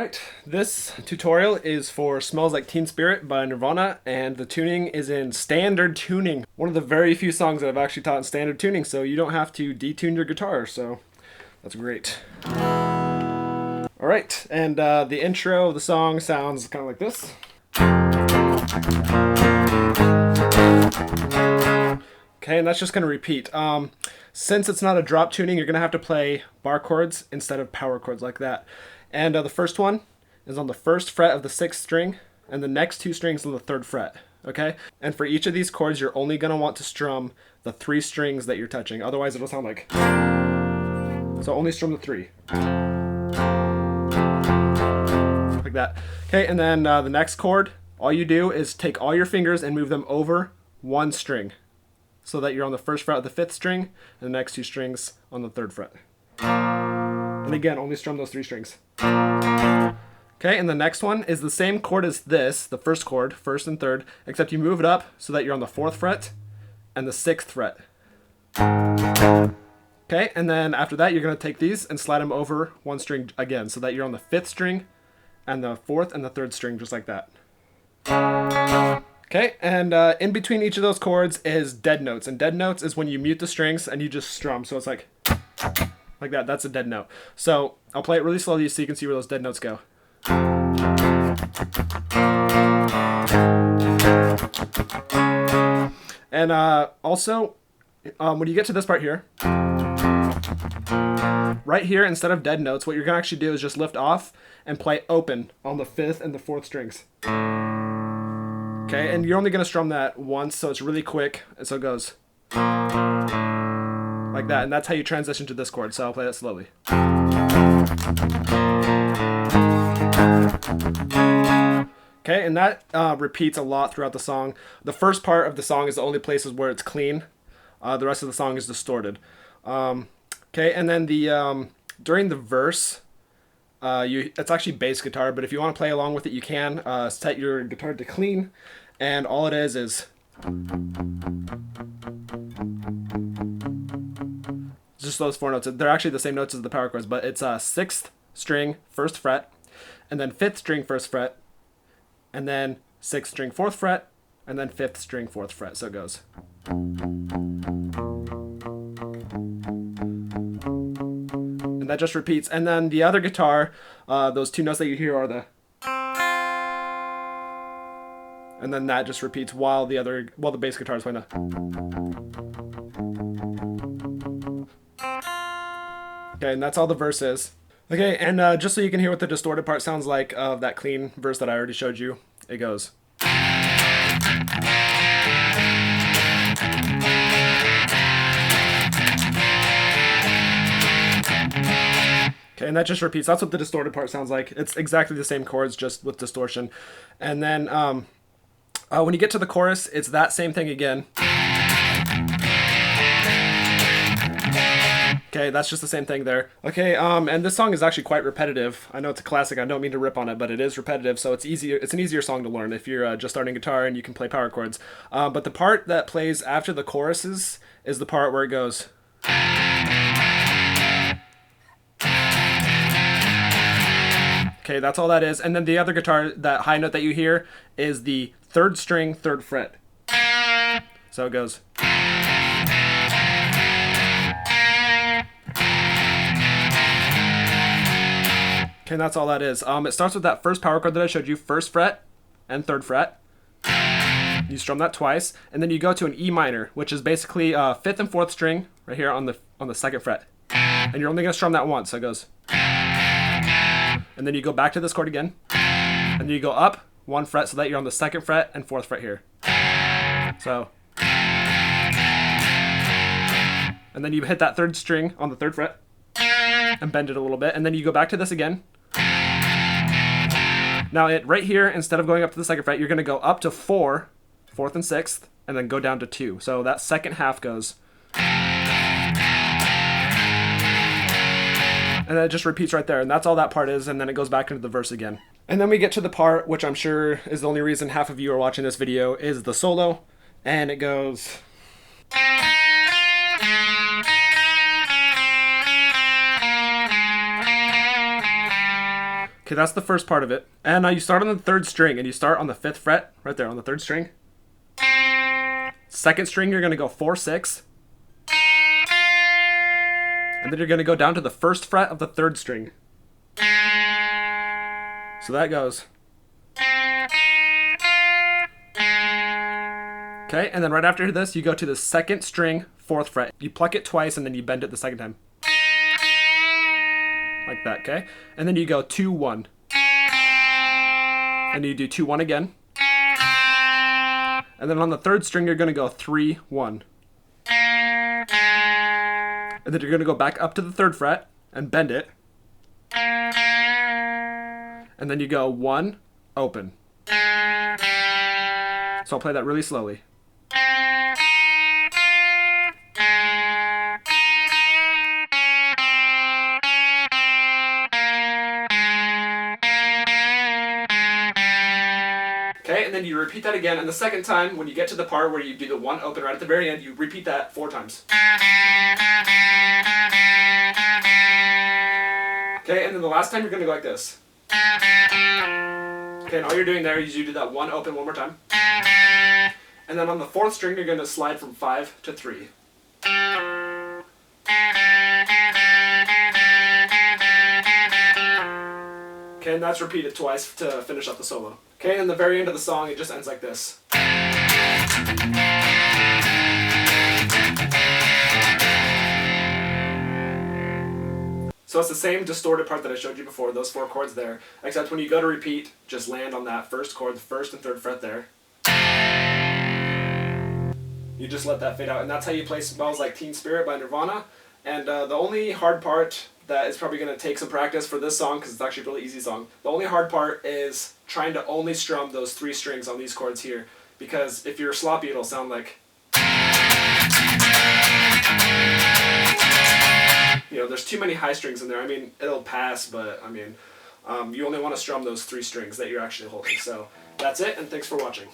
Alright, this tutorial is for Smells Like Teen Spirit by Nirvana, and the tuning is in standard tuning. One of the very few songs that I've actually taught in standard tuning, so you don't have to detune your guitar, so that's great. Alright, and the intro of the song sounds kind of like this. Okay, and that's just going to repeat. Since it's not a drop tuning, you're going to have to play bar chords instead of power chords like that. And the first one is on the first fret of the 6th string, and the next 2 strings on the 3rd fret, okay? And for each of these chords, you're only going to want to strum the 3 strings that you're touching. Otherwise, it'll sound like... So only strum the 3. Like that. Okay, and then the next chord, all you do is take all your fingers and move them over 1 string, so that you're on the 1st fret of the 5th string, and the next 2 strings on the 3rd fret. And again, only strum those 3 strings. Okay, and the next one is the same chord as this, the first chord, 1st and 3rd, except you move it up so that you're on the 4th fret and the 6th fret. Okay, and then after that, you're going to take these and slide them over 1 string again, so that you're on the 5th string and the 4th and the 3rd string, just like that. Okay, and in between each of those chords is dead notes, and dead notes is when you mute the strings and you just strum, so it's like that. That's a dead note. So I'll play it really slowly so you can see where those dead notes go. And also, when you get to this part here, right here, instead of dead notes, what you're going to actually do is just lift off and play open on the 5th and the 4th strings. Okay, and you're only going to strum that once, so it's really quick, and so it goes like that, and that's how you transition to this chord, so I'll play that slowly. Okay, and that repeats a lot throughout the song. The first part of the song is the only places where it's clean. The rest of the song is distorted. Okay, and then the during the verse, it's actually bass guitar, but if you want to play along with it, you can. Set your guitar to clean, and all it is just those 4 notes. They're actually the same notes as the power chords, but it's 6th string, 1st fret, and then 5th string, 1st fret, and then 6th string, 4th fret, and then 5th string, 4th fret. So it goes. And that just repeats. And then the other guitar, those 2 notes that you hear are the... And then that just repeats while the bass guitar is playing Okay, and that's all the verse is. Okay, and just so you can hear what the distorted part sounds like of that clean verse that I already showed you, it goes. Okay, and that just repeats. That's what the distorted part sounds like. It's exactly the same chords, just with distortion. And then when you get to the chorus, it's that same thing again. Okay, that's just the same thing there. Okay, and this song is actually quite repetitive. I know it's a classic. I don't mean to rip on it, but it is repetitive, so it's easier. It's an easier song to learn if you're just starting guitar and you can play power chords. But the part that plays after the choruses is the part where it goes. Okay, that's all that is. And then the other guitar, that high note that you hear, is the 3rd string, 3rd fret. So it goes. Okay, and that's all that is. It starts with that first power chord that I showed you, 1st fret and 3rd fret. You strum that twice, and then you go to an E minor, which is basically 5th and 4th string right here on the 2nd fret. And you're only going to strum that once, so it goes. And then you go back to this chord again, and then you go up 1 fret so that you're on the 2nd fret and 4th fret here. So. And then you hit that 3rd string on the 3rd fret and bend it a little bit, and then you go back to this again. Now right here, instead of going up to the 2nd fret, you're going to go up to 4, 4th and 6th, and then go down to 2. So that second half goes. And then it just repeats right there, and that's all that part is, and then it goes back into the verse again. And then we get to the part, which I'm sure is the only reason half of you are watching this video, is the solo, and it goes... Okay, that's the first part of it. And now you start on the third string, and you start on the 5th fret, right there on the 3rd string. Second string, you're going to go 4, 6. And then you're going to go down to the 1st fret of the 3rd string. So that goes. Okay, and then right after this, you go to the 2nd string, 4th fret. You pluck it twice, and then you bend it the 2nd time. Like that, okay? And then you go 2, 1. And you do 2, 1 again. And then on the 3rd string, you're going to go 3, 1. And then you're going to go back up to the 3rd fret and bend it. And then you go 1, open. So I'll play that really slowly. Okay, and then you repeat that again, and the second time, when you get to the part where you do the 1 open right at the very end, you repeat that 4 times. Okay, and then the last time you're going to go like this. Okay, and all you're doing there is you do that 1 open one more time. And then on the 4th string, you're going to slide from 5 to 3. Okay, and that's repeated twice to finish up the solo. Okay, and the very end of the song, it just ends like this. So it's the same distorted part that I showed you before, those 4 chords there, except when you go to repeat, just land on that 1st chord, the 1st and 3rd fret there. You just let that fade out, and that's how you play Smells Like Teen Spirit by Nirvana. And the only hard part that is probably going to take some practice for this song, because it's actually a really easy song, the only hard part is trying to only strum those 3 strings on these chords here, because if you're sloppy, it'll sound like... You know, there's too many high strings in there. I mean, it'll pass, but I mean, you only want to strum those 3 strings that you're actually holding. So that's it, and thanks for watching.